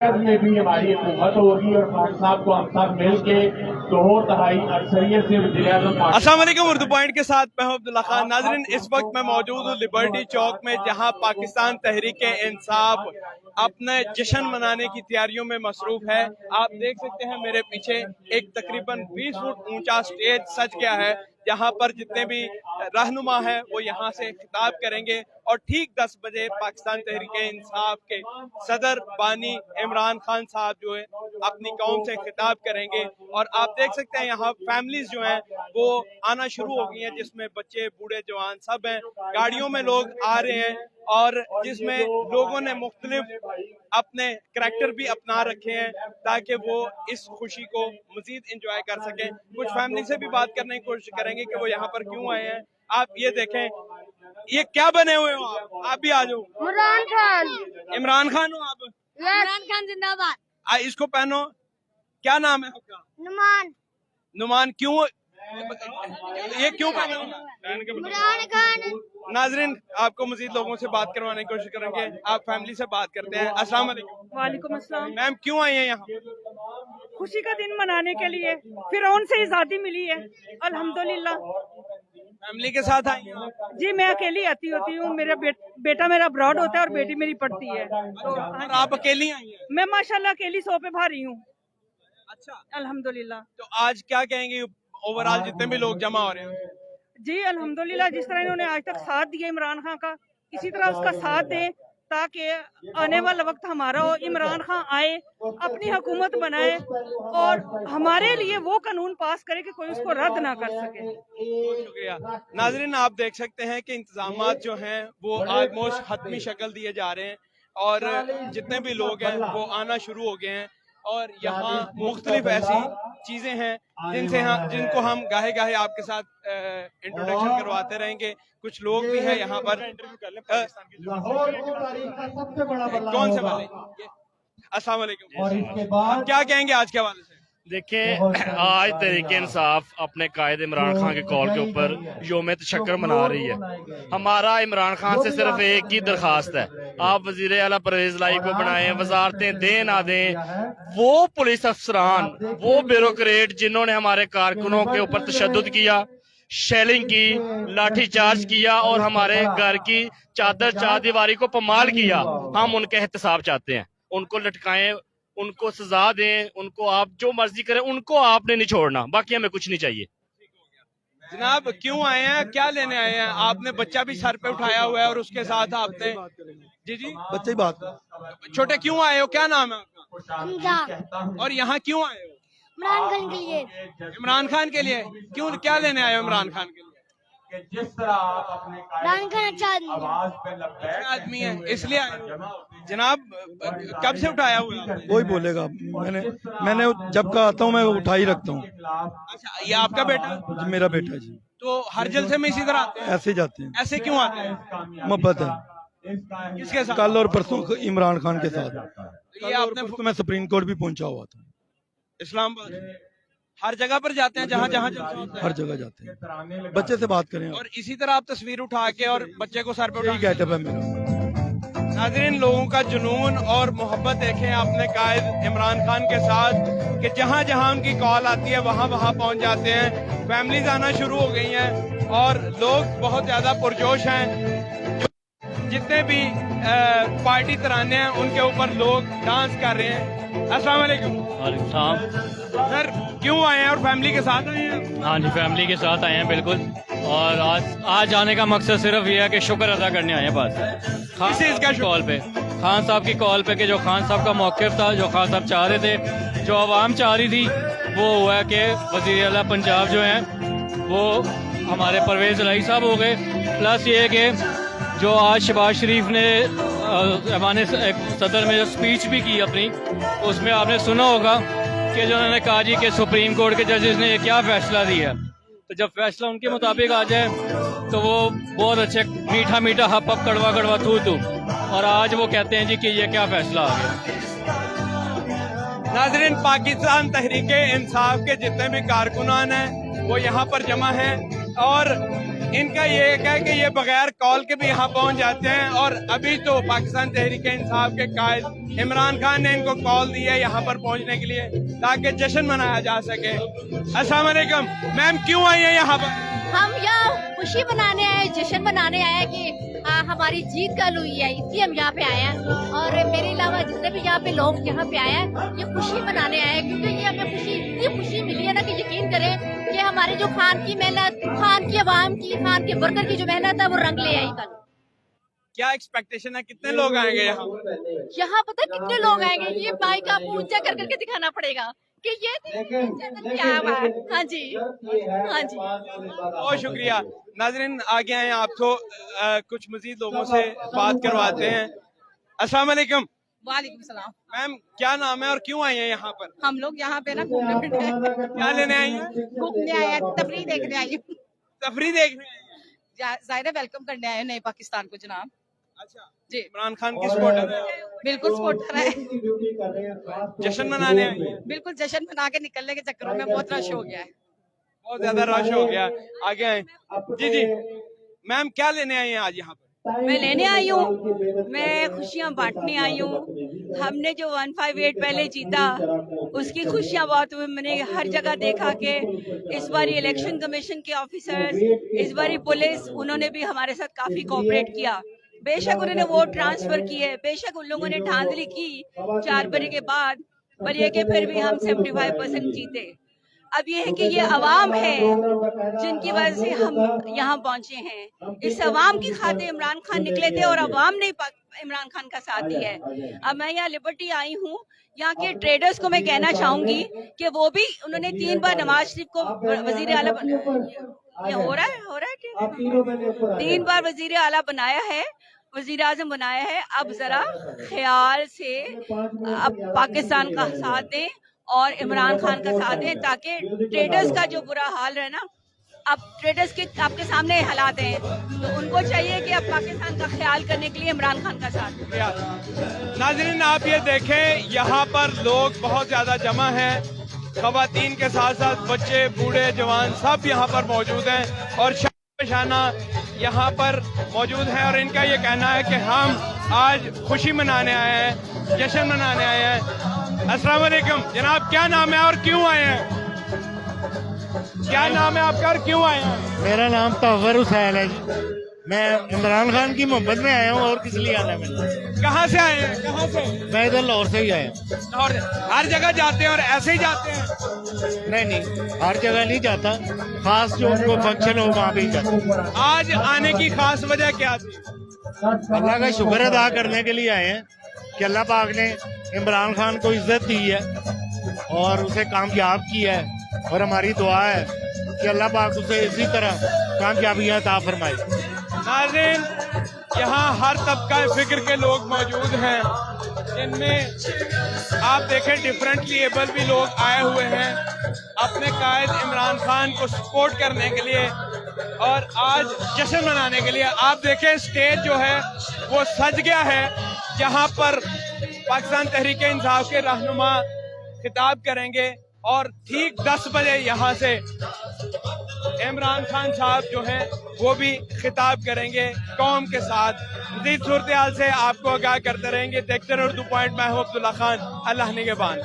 में भी हमारी हुकूमत होगी और खान साहब को हम सब मिल के 2/3 अक्सरियत से वज़ीर-ए-आज़म अस्सलाम वालेकुम। उर्दू पॉइंट के साथ मैं हूं अब्दुल्ला खान। नाज़रीन, इस वक्त मैं मौजूद हूं लिबर्टी चौक में, जहां पाकिस्तान तहरीक इंसाफ अपने जश्न मनाने की तैयारियों में मसरूफ है। आप देख सकते हैं मेरे पीछे एक तकरीबन 20 फुट ऊंचा स्टेज सज गया है, जहां पर जितने भी रहनुमा हैं वो यहां से खिताब करेंगे और ठीक 10 बजे पाकिस्तान तहरीक इंसाफ के सदर बानी इमरान खान साहब जो है अपनी कौम से खिताब करेंगे। और आप देख सकते हैं यहाँ फैमिलीज जो हैं वो आना शुरू हो गई हैं, जिसमें बच्चे बूढ़े जवान सब हैं। गाड़ियों में लोग आ रहे हैं और जिसमें लोगों ने मुख्तलिफ अपने करैक्टर भी अपना रखे हैं ताकि वो इस खुशी को मजीद इंजॉय कर सकें। कुछ फैमिली से भी बात करने की कोशिश करेंगे कि वो यहाँ पर क्यों आए हैं। आप ये देखें, ये क्या बने हुए हो आप भी आ जाओ। इमरान खान। इमरान खान हो आप? इमरान खान जिंदाबाद। इसको पहनो। क्या नाम है आपका? नुमान। नुमान। क्यों ये क्यों पहने हो? इमरान खान। नाजरीन, आपको मजीद लोगों से बात करवाने की कोशिश करेंगे। आप फैमिली से बात करते हैं। अस्सलाम वालेकुम। वालेकुम अस्सलाम। मैम, क्यों आई हैं यहाँ? खुशी का दिन मनाने के लिए। फिरौन से आज़ादी मिली है, अल्हम्दुलिल्लाह। फैमिली के साथ आई हैं? जी, मैं अकेली आती होती हूँ। मेरा बेटा मेरा अब्रॉड होता है और बेटी मेरी पढ़ती है। तो और आप अकेली आई हैं? मैं माशाल्लाह अकेली सौ पे भारी हूँ। अच्छा, अल्हम्दुलिल्लाह। तो आज क्या कहेंगे ओवरऑल जितने भी लोग जमा हो रहे हैं? जी अल्हम्दुलिल्लाह, जिस तरह इन्होंने आज तक साथ दिया इमरान खान का, इसी तरह उसका साथ दें ताकि आने वाला वक्त हमारा हो। इमरान खान आए, अपनी हुकूमत बनाए और हमारे लिए वो कानून पास करे कि कोई उसको रद्द ना कर सके। बहुत शुक्रिया। नाजरीन, आप देख सकते हैं कि इंतजामात जो हैं वो ऑलमोस्ट हतमी शक्ल दिए जा रहे हैं और जितने भी लोग हैं वो आना शुरू हो गए हैं। और यहाँ मुख्तलिफ ऐसी चीजें हैं जिनको हम गाहे गाहे आपके साथ इंट्रोडक्शन करवाते रहेंगे। कुछ लोग भी हैं यहाँ पर। कौन से वाले? अस्सलाम वालेकुम। क्या कहेंगे आज के हवाले से? देखिए, आज तहरीक इंसाफ अपने कायद इमरान खान के कॉल के ऊपर योम तशक्कुर मना रही है। हमारा इमरान खान से सिर्फ एक ही दरखास्त है, आप वजीर आला परवेज लाई को बनाएं, वजारतें दें ना दें। वो पुलिस अफसरान, वो ब्यूरोक्रेट जिन्होंने हमारे कारकुनों के ऊपर तशद्दुद किया, शेलिंग की, लाठी चार्ज किया और हमारे घर की चार दीवारी को पमाल किया, हम उनका एहतसाब चाहते हैं। उनको लटकाएं, उनको सजा दें, उनको आप जो मर्जी करें, उनको आपने नहीं छोड़ना, बाकी हमें कुछ नहीं चाहिए। जनाब, क्यों आए हैं, क्या लेने आए हैं? आपने बच्चा भी सर पे उठाया हुआ है और उसके साथ आपने जी बच्चे ही बात। छोटे क्यों आए हो? क्या नाम है आपका? हमजा। और यहाँ क्यों आए हो? इमरान खान के लिए। इमरान खान के लिए? क्यों, क्या लेने आए हो इमरान खान के लिए? जिस तरह आप अपने इमरान खान अच्छा आदमी है। आवाज पे लब्बैक अच्छा आदमी है, इसलिए आए हो। जनाब, कब से उठाया हुआ है आपने? वही बोलेगा। मैंने जब का आता हूँ मैं उठा ही रखता हूँ। अच्छा, ये आपका बेटा? जी, मेरा बेटा जी। तो हर जलसे में इसी तरह आते हैं? ऐसे ही जाते हैं, ऐसे क्यों आते हैं? मोहब्बत है। किसके साथ? कल और परसों इमरान खान के साथ। ये आपने परसों मैं सुप्रीम कोर्ट भी पहुंचा हुआ था। इस्लामाबाद हर जगह पर जाते हैं जहाँ जहाँ जलसा होता है? हर जगह जाते हैं। बच्चे से बात करें और इसी तरह आप तस्वीर उठा के और बच्चे को सर पे उठा यही के। गेटअप है मेरा। नाज़रीन, लोगों का जुनून और मोहब्बत देखें अपने कायद इमरान खान के साथ कि जहाँ जहाँ उनकी कॉल आती है वहाँ वहाँ पहुँच जाते हैं। फैमिलीज आना शुरू हो गई हैं और लोग बहुत ज़्यादा पुरजोश हैं। जितने भी पार्टी तराने हैं उनके ऊपर लोग डांस कर रहे हैं। अस्सलाम वालेकुम। सर, क्यों आए हैं और फैमिली के साथ आए हैं? हाँ जी, फैमिली के साथ आए हैं बिल्कुल। और आज आने का मकसद सिर्फ ये है कि शुक्र अदा करने आए हैं बस। खान साहब की कॉल पे, खान साहब की कॉल पे कि जो खान साहब का मौक़िफ़ था, जो खान साहब चाह रहे थे, जो आवाम चाह रही थी, वो हुआ है कि वज़ीर आला पंजाब जो हैं वो हमारे परवेज़ लाई साहब हो गए। प्लस ये कि जो आज शहबाज शरीफ ने हमारे सदर में जो स्पीच भी की अपनी, उसमें आपने सुना होगा कि जो उन्होंने कहा जी कि सुप्रीम कोर्ट के जजेस ने ये क्या फैसला दिया। तो जब फैसला उनके मुताबिक आ जाए तो वो बहुत अच्छे मीठा मीठा हप हप कड़वा कड़वा थू थू, और आज वो कहते हैं जी कि ये क्या फैसला आ गया। नाज़रीन, पाकिस्तान तहरीक इंसाफ के जितने भी कारकुनान हैं वो यहाँ पर जमा हैं और ان کا یہ ہے کہ یہ بغیر کال کے بھی یہاں پہنچ جاتے ہیں، اور ابھی تو پاکستان تحریک انصاف کے قائد عمران خان نے ان کو کال دی ہے یہاں پر پہنچنے کے لیے تاکہ جشن منایا جا سکے۔ السلام علیکم میم، کیوں آئی ہیں یہاں پر؟ ہم یہاں خوشی منانے آئے، جشن منانے آئے کہ ہماری جیت کل ہوئی ہے، اس لیے ہم یہاں پہ آئے ہیں۔ اور میرے علاوہ جتنے بھی یہاں پہ لوگ یہاں پہ آئے ہیں یہ خوشی منانے آئے ہیں، کیونکہ یہ ہمیں خوشی اتنی خوشی ملی ہے نا کہ یقین کریں کہ ہمارے جو خان کی محنت، خان کی عوام کی، خان کے ورکر کی جو محنت ہے وہ رنگ لے آئی کل۔ کیا ایکسپیکٹیشن ہے، کتنے لوگ آئیں گے یہاں؟ یہاں پتہ کتنے لوگ آئیں گے، یہ مائک آپ کو اونچا کر کے دکھانا پڑے گا کہ یہ کیا ہوا ہے۔ ہاں جی ہاں جی، بہت شکریہ۔ ناظرین آگے آئے، آپ کو کچھ مزید لوگوں سے بات کرواتے ہیں۔ السلام علیکم وعلیکم السلام۔ میم، کیا نام ہے اور کیوں آئی ہیں یہاں پر؟ ہم لوگ یہاں پہ نا گھومنے پھرنے آئے ہیں، کیا لینے آئی ہیں؟ گھومنے آئے ہیں، تفریح دیکھنے آئی ہوں، تفریح دیکھنے آئی ہیں؟ ظاہر ویلکم کرنے آئے ہیں نئے پاکستان کو جناب۔ اچھا جی عمران خان کی سپورٹر ہے، بالکل سپورٹر ہے، جشن منانے آئی ہیں؟ بالکل جشن منا کے نکلنے کے چکروں میں بہت رش ہو گیا ہے۔ بہت زیادہ رش ہو گیا، آگے آئیں۔ جی جی میم، کیا لینے آئی ہیں آج یہاں پر؟ میں لینے آئی ہوں، میں خوشیاں بانٹنے آئی ہوں۔ ہم نے جو 158 پہلے جیتا اس کی خوشیاں بہت ہوئی۔ میں نے ہر جگہ دیکھا کہ اس باری الیکشن کمیشن کے آفیسرز، اس باری پولیس، انہوں نے بھی ہمارے ساتھ کافی کوآپریٹ کیا۔ بے شک انہوں نے ووٹ ٹرانسفر کیے، بے شک ان لوگوں نے دھاندلی کی 4 بجے کے بعد، پر یہ کہ پھر بھی ہم 75% جیتے۔ اب یہ ہے کہ یہ عوام ہے جن کی وجہ سے ہم یہاں پہنچے ہیں۔ اس عوام کی خاطر عمران خان نکلے تھے اور عوام نے عمران خان کا ساتھ دیا ہے۔ اب میں یہاں لبرٹی آئی ہوں، یہاں کے ٹریڈرز کو میں کہنا چاہوں گی کہ وہ بھی، انہوں نے 3 بار نواز شریف کو وزیر اعلیٰ یہ ہو رہا ہے 3 بار وزیر اعلیٰ بنایا ہے، وزیر اعظم بنایا ہے۔ اب ذرا خیال سے اب پاکستان کا ساتھ دیں اور عمران خان کا ساتھ دیں تاکہ ٹریڈرز کا جو برا حال ہے نا، اب ٹریڈرز کے آپ کے سامنے حالات ہیں، تو ان کو چاہیے کہ اب پاکستان کا خیال کرنے کے لیے عمران خان کا ساتھ دیں۔ ناظرین آپ یہ دیکھیں، یہاں پر لوگ بہت زیادہ جمع ہیں، خواتین کے ساتھ ساتھ بچے، بوڑھے، جوان سب یہاں پر موجود ہیں اور شانہ بشانہ یہاں پر موجود ہیں، اور ان کا یہ کہنا ہے کہ ہم آج خوشی منانے آئے ہیں، جشن منانے آئے ہیں۔ السلام علیکم جناب، کیا نام ہے اور کیوں آئے ہیں؟ کیا نام ہے آپ کا اور کیوں آئے ہیں؟ میرا نام طاہر حسین ہے جی، میں عمران خان کی محبت میں آیا ہوں، اور کس لیے آنا ہے میں نے؟ کہاں سے آئے ہیں؟ کہاں سے؟ میں ادھر لاہور سے ہی آیا ہوں۔ اور ہر جگہ جاتے ہیں اور ایسے ہی جاتے ہیں؟ نہیں ہر جگہ نہیں جاتا، خاص جو ان کو فنکشن ہو وہاں پہ ہی جاتا ہوں۔ آج آنے کی خاص وجہ کیا تھی؟ اللہ کا شکر ادا کرنے کے لیے آئے ہیں کہ اللہ پاک نے عمران خان کو عزت دی ہے اور اسے کامیاب کیا ہے، اور ہماری دعا ہے کہ اللہ پاک اسے اسی طرح کامیابیاں عطا فرمائے۔ ناظرین یہاں ہر طبقہ فکر کے لوگ موجود ہیں، جن میں آپ دیکھیں ڈیفرنٹلی ایبل بھی لوگ آئے ہوئے ہیں اپنے قائد عمران خان کو سپورٹ کرنے کے لیے اور آج جشن منانے کے لیے۔ آپ دیکھیں اسٹیج جو ہے وہ سج گیا ہے، جہاں پر پاکستان تحریک انصاف کے رہنما خطاب کریں گے، اور ٹھیک 10 بجے یہاں سے عمران خان صاحب جو ہیں وہ بھی خطاب کریں گے قوم کے ساتھ۔ مزید صورتحال سے آپ کو آگاہ کرتے رہیں گے۔ دیکھتے رہو اردو پوائنٹ، میں ہوں عبداللہ خان، اللہ نگہبان۔